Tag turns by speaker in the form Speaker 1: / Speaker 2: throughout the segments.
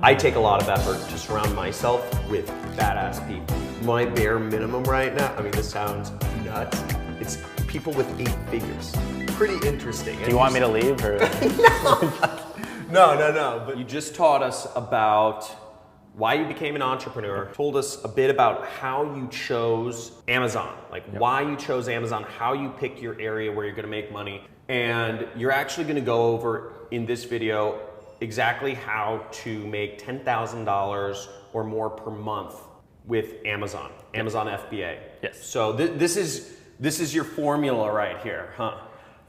Speaker 1: I take a lot of effort to surround myself with badass people. My bare minimum right now, I mean, this sounds nuts. It's people with 8 figures. Pretty interesting.
Speaker 2: Do you want me to leave or?
Speaker 1: No. But you just taught us about why you became an entrepreneur, told us a bit about how you chose Amazon, like why you chose Amazon, how you pick your area where you're gonna make money. And you're actually gonna go over in this video exactly how to make $10,000 or more per month with Amazon FBA.
Speaker 2: Yes.
Speaker 1: So this is your formula right here, huh?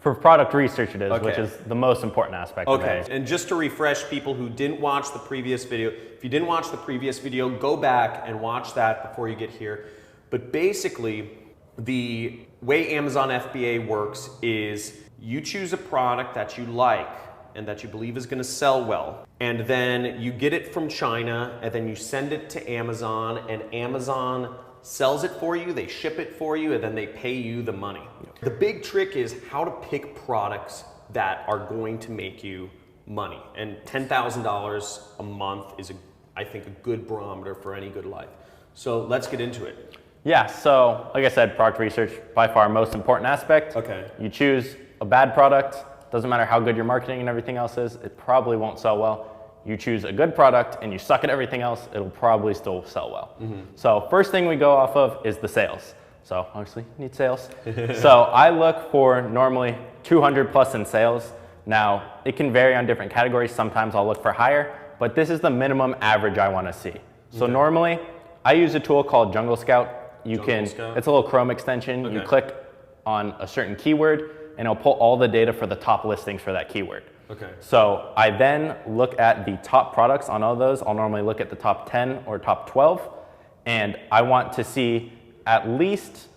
Speaker 2: For product research it is,
Speaker 1: Okay.
Speaker 2: which is the most important aspect of it.
Speaker 1: And just to refresh people who didn't watch the previous video, if you didn't watch the previous video, go back and watch that before you get here. But basically, the way Amazon FBA works is you choose a product that you like and that you believe is gonna sell well, and then you get it from China, and then you send it to Amazon, and Amazon sells it for you, they ship it for you, and then they pay you the money. The big trick is how to pick products that are going to make you money. And $10,000 a month is, I think, a good barometer for any good life. So let's get into it.
Speaker 2: Yeah, so like I said, product research, by far most important aspect.
Speaker 1: Okay.
Speaker 2: You choose a bad product, doesn't matter how good your marketing and everything else is, it probably won't sell well. You choose a good product and you suck at everything else, it'll probably still sell well. So first thing we go off of is the sales. So obviously you need sales. So I look for normally 200 plus in sales. Now it can vary on different categories. Sometimes I'll look for higher, but this is the minimum average I want to see. So normally I use a tool called Jungle Scout. It's a little Chrome extension. You click on a certain keyword and it'll pull all the data for the top listings for that keyword.
Speaker 1: Okay.
Speaker 2: So I then look at the top products on all those. I'll normally look at the top 10 or top 12, and I want to see at least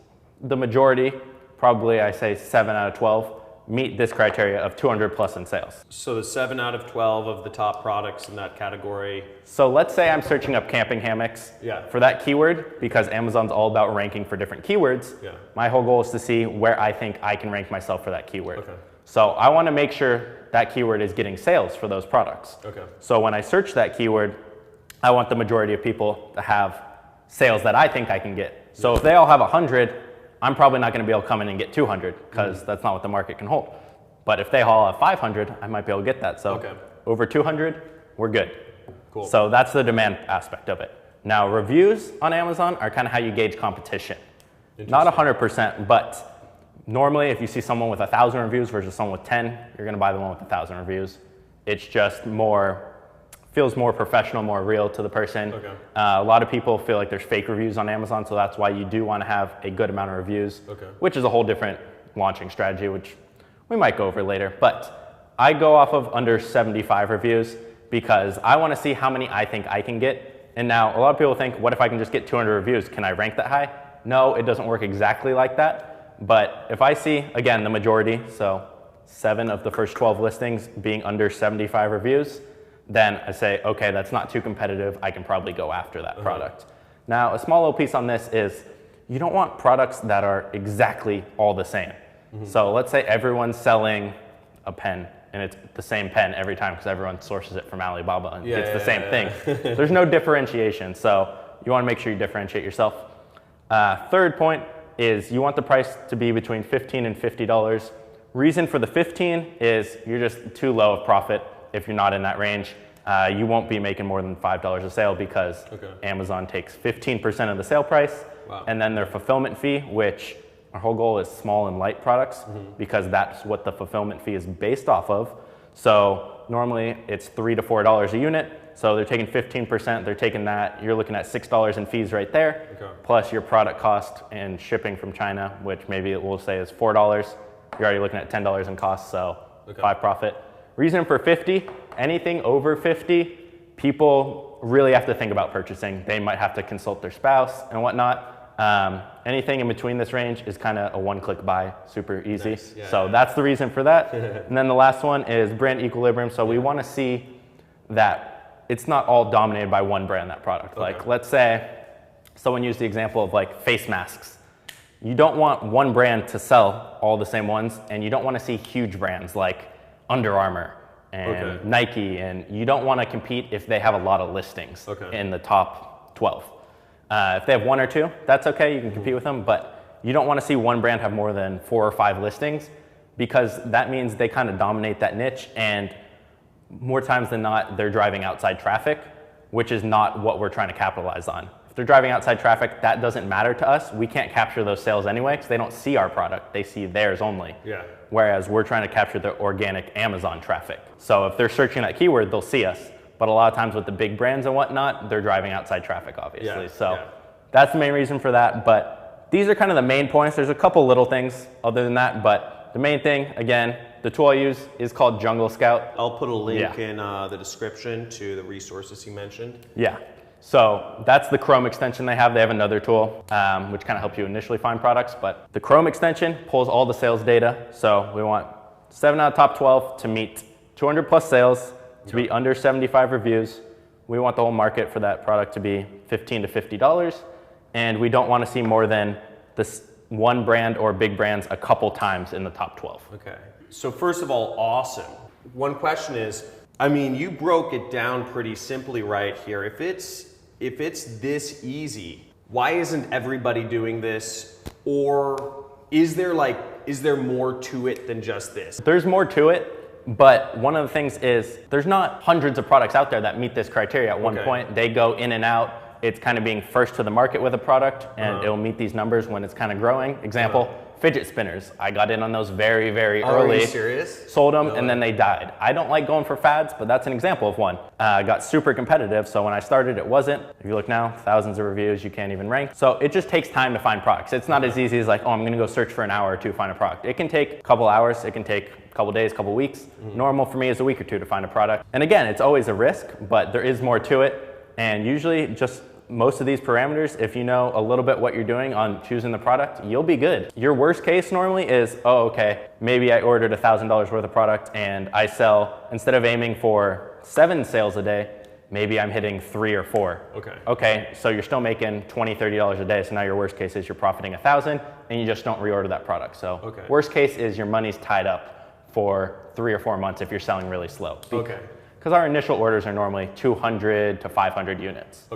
Speaker 2: the majority, probably I say 7 out of 12, meet this criteria of 200 plus in sales.
Speaker 1: So the 7 out of 12 of the top products in that category.
Speaker 2: So let's say I'm searching up camping hammocks for that keyword, because Amazon's all about ranking for different keywords. My whole goal is to see where I think I can rank myself for that keyword. So I want to make sure that keyword is getting sales for those products. So when I search that keyword, I want the majority of people to have sales that I think I can get. So if they all have 100, I'm probably not going to be able to come in and get 200, because that's not what the market can hold. But if they all have 500, I might be able to get that. So over 200, we're good.
Speaker 1: Cool.
Speaker 2: So that's the demand aspect of it. Now reviews on Amazon are kind of how you gauge competition. Not 100%, but normally, if you see someone with 1,000 reviews versus someone with 10, you're gonna buy the one with 1,000 reviews. It's just feels more professional, more real to the person. A lot of people feel like there's fake reviews on Amazon, so that's why you do wanna have a good amount of reviews, which is a whole different launching strategy, which we might go over later. But I go off of under 75 reviews because I wanna see how many I think I can get. And now a lot of people think, what if I can just get 200 reviews? Can I rank that high? No, it doesn't work exactly like that. But if I see, again, the majority, so 7 of the first 12 listings being under 75 reviews, then I say, okay, that's not too competitive. I can probably go after that product. Now, a small little piece on this is you don't want products that are exactly all the same. So let's say everyone's selling a pen and it's the same pen every time because everyone sources it from Alibaba and it's the same thing. There's no differentiation. So you want to make sure you differentiate yourself. Third point is you want the price to be between $15 and $50. Reason for the 15 is you're just too low of profit if you're not in that range. You won't be making more than $5 a sale because Amazon takes 15% of the sale price and then their fulfillment fee, which our whole goal is small and light products because that's what the fulfillment fee is based off of. So normally it's $3 to $4 a unit. So they're taking 15%, they're taking that, you're looking at $6 in fees right there, plus your product cost and shipping from China, which maybe it will say is $4. You're already looking at $10 in cost, so 5 profit. Reason for 50, anything over 50, people really have to think about purchasing. They might have to consult their spouse and whatnot. Anything in between this range is kind of a one-click buy, super easy. So that's the reason for that. And then the last one is brand equilibrium. So we want to see that it's not all dominated by one brand, that product. Like let's say someone used the example of like face masks. You don't want one brand to sell all the same ones, and you don't want to see huge brands like Under Armour and Nike, and you don't want to compete if they have a lot of listings in the top 12. If they have one or two, that's okay, you can compete with them, but you don't want to see one brand have more than 4 or 5 listings, because that means they kind of dominate that niche, and more times than not, they're driving outside traffic, which is not what we're trying to capitalize on. If they're driving outside traffic, that doesn't matter to us. We can't capture those sales anyway, because they don't see our product, they see theirs only.
Speaker 1: Yeah.
Speaker 2: Whereas we're trying to capture the organic Amazon traffic. So if they're searching that keyword, they'll see us. But a lot of times with the big brands and whatnot, they're driving outside traffic, obviously. That's the main reason for that. But these are kind of the main points. There's a couple little things other than that, but the main thing, again, the tool I use is called Jungle Scout.
Speaker 1: I'll put a link in the description to the resources you mentioned.
Speaker 2: Yeah. So that's the Chrome extension they have. They have another tool, which kind of helps you initially find products, but the Chrome extension pulls all the sales data. So we want 7 out of top 12 to meet 200 plus sales, to be under 75 reviews. We want the whole market for that product to be $15 to $50. And we don't want to see more than this one brand or big brands a couple times in the top 12.
Speaker 1: Okay. So first of all, awesome. One question is, I mean, you broke it down pretty simply right here. If it's this easy, why isn't everybody doing this? Or is there more to it than just this?
Speaker 2: There's more to it, but one of the things is there's not hundreds of products out there that meet this criteria at one point. They go in and out. It's kind of being first to the market with a product, and it'll meet these numbers when it's kind of growing. Example, fidget spinners. I got in on those very, very early.
Speaker 1: Are you serious?
Speaker 2: Sold them, and then they died. I don't like going for fads, but that's an example of one. Got super competitive, so when I started, it wasn't. If you look now, thousands of reviews, you can't even rank. So it just takes time to find products. It's not as easy as like, oh, I'm gonna go search for an hour or two to find a product. It can take a couple hours, it can take a couple days, a couple weeks. Normal for me is a week or two to find a product. And again, it's always a risk, but there is more to it. And usually just most of these parameters, if you know a little bit what you're doing on choosing the product, you'll be good. Your worst case normally is, oh, okay, maybe I ordered $1,000 worth of product and I sell, instead of aiming for 7 sales a day, maybe I'm hitting 3 or 4. Okay, so you're still making $20, $30 a day. So now your worst case is you're profiting 1,000 and you just don't reorder that product. So worst case is your money's tied up for 3 or 4 months if you're selling really slow. Because our initial orders are normally 200 to 500 units.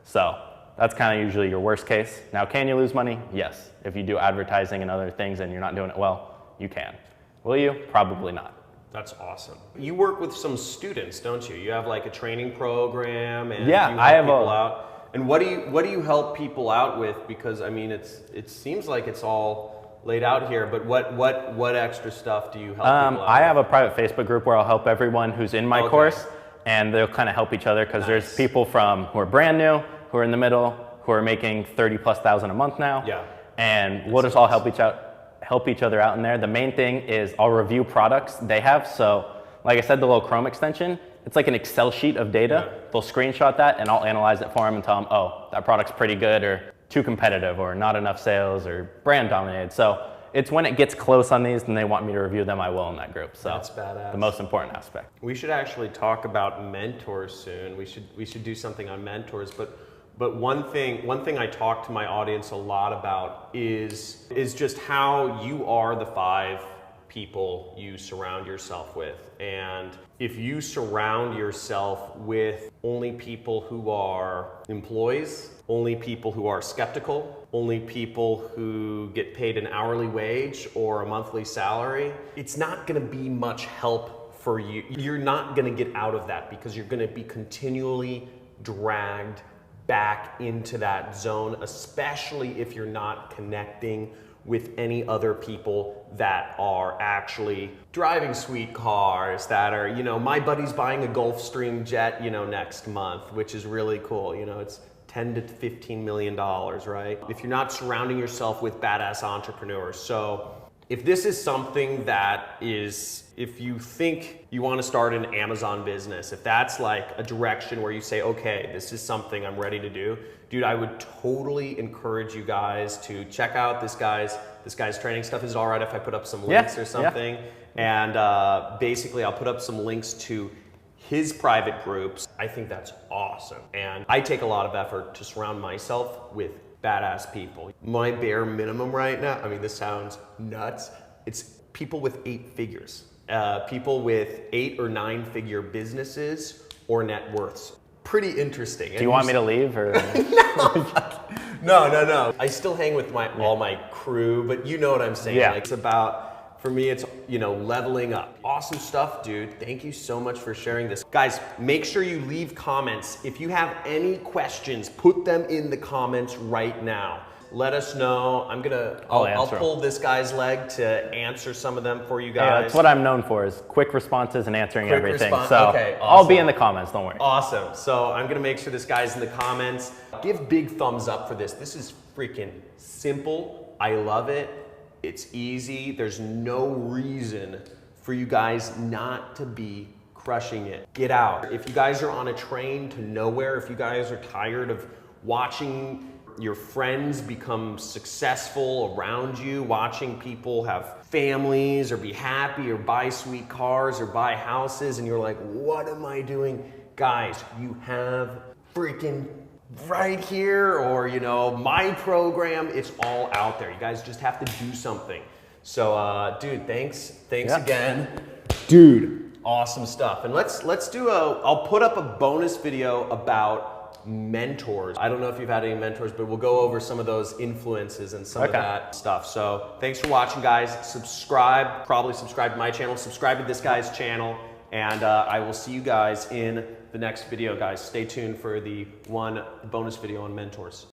Speaker 2: So that's kind of usually your worst case. Now, can you lose money? Yes. If you do advertising and other things and you're not doing it well, you can. Will you? Probably not.
Speaker 1: That's awesome. You work with some students, don't you? You have like a training program, and
Speaker 2: I have
Speaker 1: people out. And what do you help people out with? Because I mean, it seems like it's all laid out here, but what extra stuff do you help people out
Speaker 2: I have a private Facebook group where I'll help everyone who's in my course, and they'll kind of help each other, because there's people who are brand new, who are in the middle, who are making 30+ thousand a month now. And we'll just all help each other out in there. The main thing is I'll review products they have. So like I said, the little Chrome extension, it's like an Excel sheet of data. They'll screenshot that and I'll analyze it for them and tell them, oh, that product's pretty good or too competitive or not enough sales or brand dominated. So it's when it gets close on these and they want me to review them, I will in that group. So
Speaker 1: that's badass.
Speaker 2: The most important aspect.
Speaker 1: We should actually talk about mentors soon. We should do something on mentors, but one thing I talk to my audience a lot about is just how you are the 5 people you surround yourself with. And if you surround yourself with only people who are employees, only people who are skeptical, only people who get paid an hourly wage or a monthly salary, it's not gonna be much help for you. You're not gonna get out of that because you're gonna be continually dragged back into that zone, especially if you're not connecting with any other people that are actually driving sweet cars, that are, you know, my buddy's buying a Gulfstream jet, you know, next month, which is really cool. You know, it's $10 to $15 million, right? If you're not surrounding yourself with badass entrepreneurs. So if this is something that is, if you think you want to start an Amazon business, if that's like a direction where you say, okay, this is something I'm ready to do, dude, I would totally encourage you guys to check out this guy's training stuff. Is it all right if I put up some links or something? And basically I'll put up some links to his private groups. I think that's awesome. And I take a lot of effort to surround myself with badass people. My bare minimum right now, I mean, this sounds nuts, it's people with 8 figures. people with 8 or 9 figure businesses or net worths. Pretty interesting.
Speaker 2: Do you want me to leave or?
Speaker 1: No. I still hang with all my crew, but you know what I'm saying.
Speaker 2: Yeah.
Speaker 1: Like, it's about, for me, it's, you know, leveling up. Awesome stuff, dude. Thank you so much for sharing this. Guys, make sure you leave comments. If you have any questions, put them in the comments right now. Let us know. I'll pull this guy's leg to answer some of them for you guys.
Speaker 2: Yeah, that's what I'm known for, is quick responses and answering everything. So
Speaker 1: okay, awesome.
Speaker 2: I'll be in the comments, don't worry.
Speaker 1: Awesome. So I'm gonna make sure this guy's in the comments. Give big thumbs up for this. This is freaking simple. I love it. It's easy. There's no reason for you guys not to be crushing it. Get out. If you guys are on a train to nowhere, if you guys are tired of watching your friends become successful around you, watching people have families or be happy or buy sweet cars or buy houses, and you're like, what am I doing? Guys, you have freaking right here, or, you know, my program, it's all out there. You guys just have to do something. So, dude, thanks again. Dude, awesome stuff. And let's do I'll put up a bonus video about mentors. I don't know if you've had any mentors, but we'll go over some of those influences and some of that stuff. So thanks for watching, guys. Subscribe, probably subscribe to my channel, subscribe to this guy's channel, and I will see you guys in the next video, guys. Stay tuned for the one bonus video on mentors.